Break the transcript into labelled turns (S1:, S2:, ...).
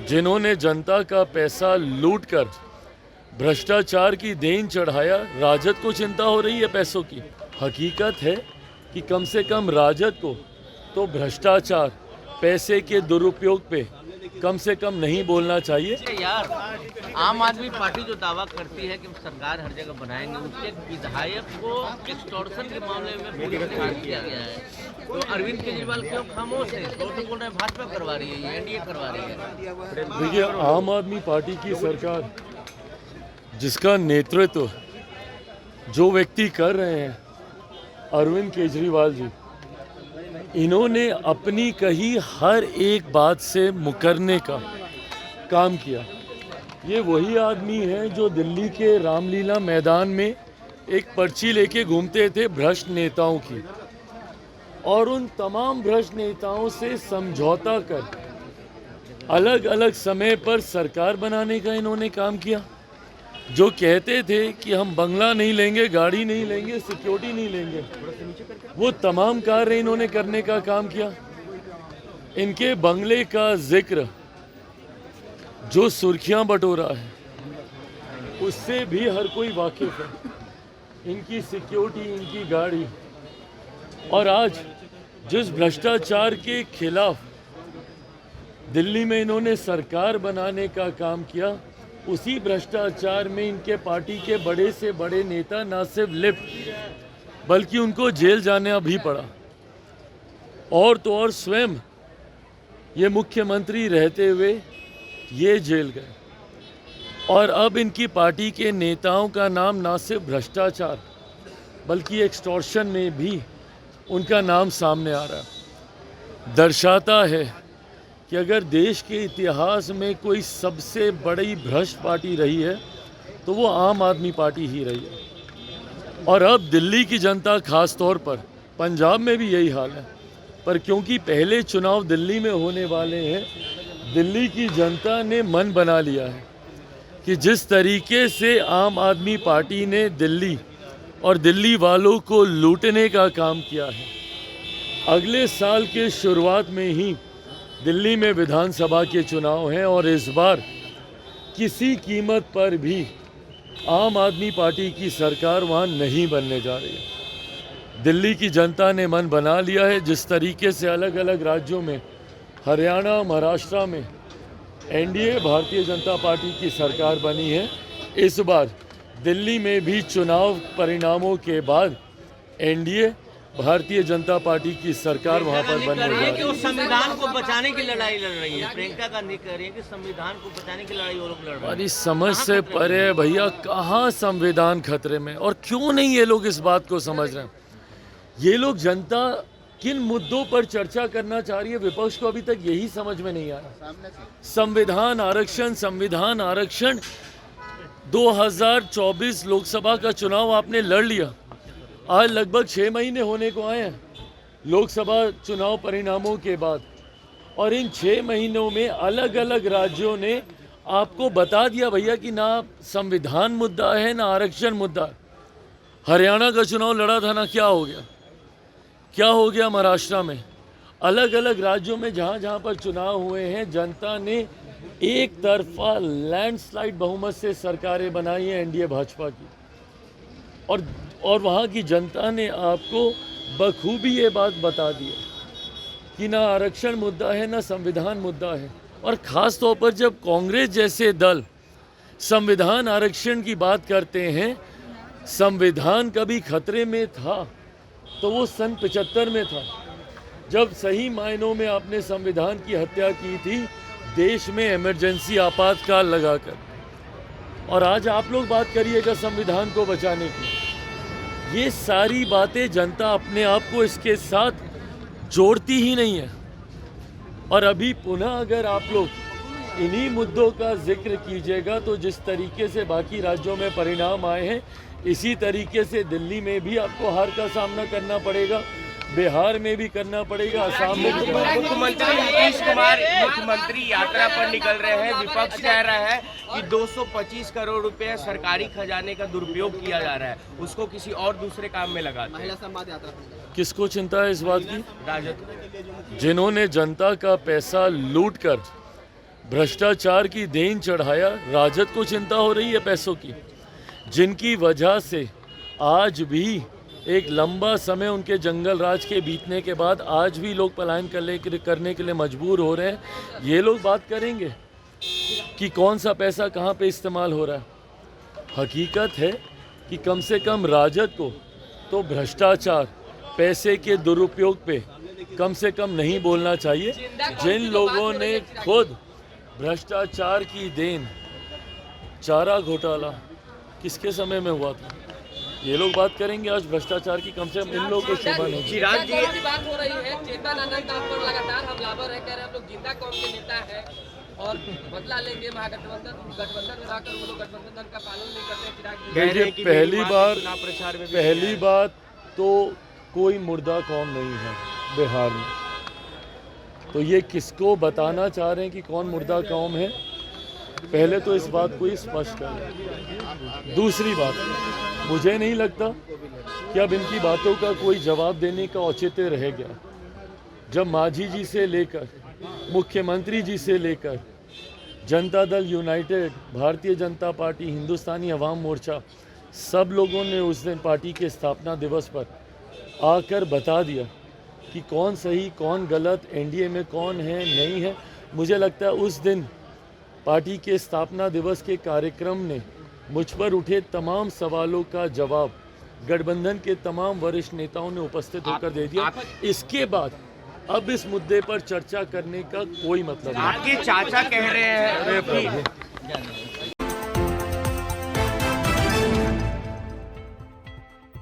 S1: जिन्होंने जनता का पैसा लूटकर भ्रष्टाचार की देन चढ़ाया, राजद को चिंता हो रही है पैसों की। हकीकत है कि कम से कम राजद को तो भ्रष्टाचार, पैसे के दुरुपयोग पे कम से कम नहीं बोलना चाहिए।
S2: यार, आम आदमी पार्टी जो दावा करती है कि सरकार हर जगह बनाएंगे, उसके विधायक को एक्सटॉर्शन के मामले में पुलिस ने गिरफ्तार किया गया है। तो अरविंद केजरीवाल क्यों खामोश है? तो बोल रहे हैं भाजपा करवा रही है, एनडीए करवा रही है।
S1: देखिए, आम आदमी पार्टी की सरकार जिसका नेतृत्व जो व्यक्ति कर रहे हैं, अरविंद केजरीवाल जी, इन्होंने अपनी कही हर एक बात से मुकरने का काम किया। ये वही आदमी है जो दिल्ली के रामलीला मैदान में एक पर्ची लेके घूमते थे भ्रष्ट नेताओं की, और उन तमाम भ्रष्ट नेताओं से समझौता कर अलग अलग समय पर सरकार बनाने का इन्होंने काम किया। जो कहते थे कि हम बंगला नहीं लेंगे, गाड़ी नहीं लेंगे, सिक्योरिटी नहीं लेंगे, वो तमाम कार्य इन्होंने करने का काम किया। इनके बंगले का जिक्र जो सुर्खियां बटोरा है, उससे भी हर कोई वाकिफ है। इनकी सिक्योरिटी, इनकी गाड़ी, और आज जिस भ्रष्टाचार के खिलाफ दिल्ली में इन्होंने सरकार बनाने का काम किया, उसी भ्रष्टाचार में इनके पार्टी के बड़े से बड़े नेता न सिर्फ लिप्त, बल्कि उनको जेल जाना भी पड़ा। और तो और स्वयं ये मुख्यमंत्री रहते हुए ये जेल गए। और अब इनकी पार्टी के नेताओं का नाम ना सिर्फ भ्रष्टाचार बल्कि एक्सटॉर्शन में भी उनका नाम सामने आ रहा है। दर्शाता है कि अगर देश के इतिहास में कोई सबसे बड़ी भ्रष्ट पार्टी रही है तो वो आम आदमी पार्टी ही रही है। और अब दिल्ली की जनता, खास तौर पर पंजाब में भी यही हाल है, पर क्योंकि पहले चुनाव दिल्ली में होने वाले हैं, दिल्ली की जनता ने मन बना लिया है कि जिस तरीके से आम आदमी पार्टी ने दिल्ली और दिल्ली वालों को लूटने का काम किया है, अगले साल के शुरुआत में ही दिल्ली में विधानसभा के चुनाव हैं और इस बार किसी कीमत पर भी आम आदमी पार्टी की सरकार वहां नहीं बनने जा रही है। दिल्ली की जनता ने मन बना लिया है। जिस तरीके से अलग अलग राज्यों में, हरियाणा, महाराष्ट्र में एनडीए भारतीय जनता पार्टी की सरकार बनी है, इस बार दिल्ली में भी चुनाव परिणामों के बाद एनडीए भारतीय जनता पार्टी की सरकार वहां पर बनने जा रही है।
S2: संविधान को बचाने की लड़ाई लड़ रही है। प्रियंका गांधी कह रही है कि संविधान को बचाने की लड़ाई वो लोग लड़ रहे हैं।
S1: हमारी समझ से परे है भैया, कहाँ संविधान खतरे में, और क्यों नहीं ये लोग इस बात को समझ रहे हैं। ये लोग जनता किन मुद्दों पर चर्चा करना चाह रही है, विपक्ष को अभी तक यही समझ में नहीं आया। संविधान आरक्षण, संविधान आरक्षण। 2024 लोकसभा का चुनाव आपने लड़ लिया, आज लगभग 6 महीने होने को आए हैं लोकसभा चुनाव परिणामों के बाद, और इन 6 महीनों में अलग अलग राज्यों ने आपको बता दिया भैया कि ना संविधान मुद्दा है ना आरक्षण मुद्दा है। हरियाणा का चुनाव लड़ा था ना, क्या हो गया, क्या हो गया महाराष्ट्र में। अलग अलग राज्यों में जहाँ जहाँ पर चुनाव हुए हैं, जनता ने एक तरफा लैंडस्लाइड बहुमत से सरकारें बनाई हैं एनडीए भाजपा की, और वहाँ की जनता ने आपको बखूबी ये बात बता दी है कि ना आरक्षण मुद्दा है ना संविधान मुद्दा है। और ख़ास तौर पर जब कांग्रेस जैसे दल संविधान आरक्षण की बात करते हैं, संविधान कभी खतरे में था तो वो सन 75 में था, जब सही मायनों में आपने संविधान की हत्या की थी देश में इमरजेंसी आपातकाल लगाकर। और आज आप लोग बात करिएगा संविधान को बचाने की। ये सारी बातें जनता अपने आप को इसके साथ जोड़ती ही नहीं है। और अभी पुनः अगर आप लोग इन्हीं मुद्दों का जिक्र कीजिएगा तो जिस तरीके से बाकी राज्यों में परिणाम आए हैं, इसी तरीके से दिल्ली में भी आपको हार का सामना करना पड़ेगा, बिहार में भी करना पड़ेगा, असम में भी।
S3: मुख्यमंत्री नीतीश कुमार मुख्यमंत्री यात्रा पर निकल रहे हैं। विपक्ष कह रहा है कि 225 करोड़ रुपए सरकारी खजाने का दुरुपयोग किया जा रहा है, उसको किसी और दूसरे काम में लगाते हैं। महिला संवाद यात्रा
S1: किसको चिंता है इस बात की?
S3: राजद।
S1: जिन्होंने जनता का पैसा लूटकर भ्रष्टाचार की देन चढ़ाया। राजद को चिंता हो रही है पैसों की, जिनकी वजह से आज भी एक लंबा समय उनके जंगल राज के बीतने के बाद आज भी लोग पलायन करने के लिए मजबूर हो रहे हैं। ये लोग बात करेंगे कि कौन सा पैसा कहाँ पे इस्तेमाल हो रहा है। हकीकत है कि कम से कम राजद को तो भ्रष्टाचार, पैसे के दुरुपयोग पे कम से कम नहीं बोलना चाहिए। जिन लोगों ने खुद भ्रष्टाचार की देन, चारा घोटाला किसके समय में हुआ था, ये लोग बात करेंगे आज भ्रष्टाचार की। कम से कम इन लोगों को शोभा नहीं।
S3: चिराग जी
S4: की बात हो रही है, चेतन आनंद आप पर लगातार हमलावर है, कह रहे हैं हम लोग जिंदा कौम के नेता है और बदला लेंगे गठबंधन में रहकर वो लोग गठबंधन का पालन नहीं करते। चिराग जी
S3: कह रहे हैं कि
S1: पहली बार
S3: चुनाव प्रचार में भी
S1: पहली बात तो कोई मुर्दा कौम नहीं है बिहार में, तो ये किसको बताना चाह रहे हैं कि कौन मुर्दा कौम है, पहले तो इस बात को ही स्पष्ट करें। दूसरी बात, मुझे नहीं लगता कि अब इनकी बातों का कोई जवाब देने का औचित्य रह गया। जब मांझी जी से लेकर मुख्यमंत्री जी से लेकर जनता दल यूनाइटेड, भारतीय जनता पार्टी, हिंदुस्तानी अवाम मोर्चा, सब लोगों ने उस दिन पार्टी के स्थापना दिवस पर आकर बता दिया कि कौन सही कौन गलत, एनडीए में कौन है नहीं है। मुझे लगता है उस दिन पार्टी के स्थापना दिवस के कार्यक्रम ने मुझ पर उठे तमाम सवालों का जवाब गठबंधन के तमाम वरिष्ठ नेताओं ने उपस्थित होकर दे दिया। इसके बाद अब इस मुद्दे पर चर्चा करने का कोई मतलब नहीं।
S3: आपके चाचा कह रहे हैं कि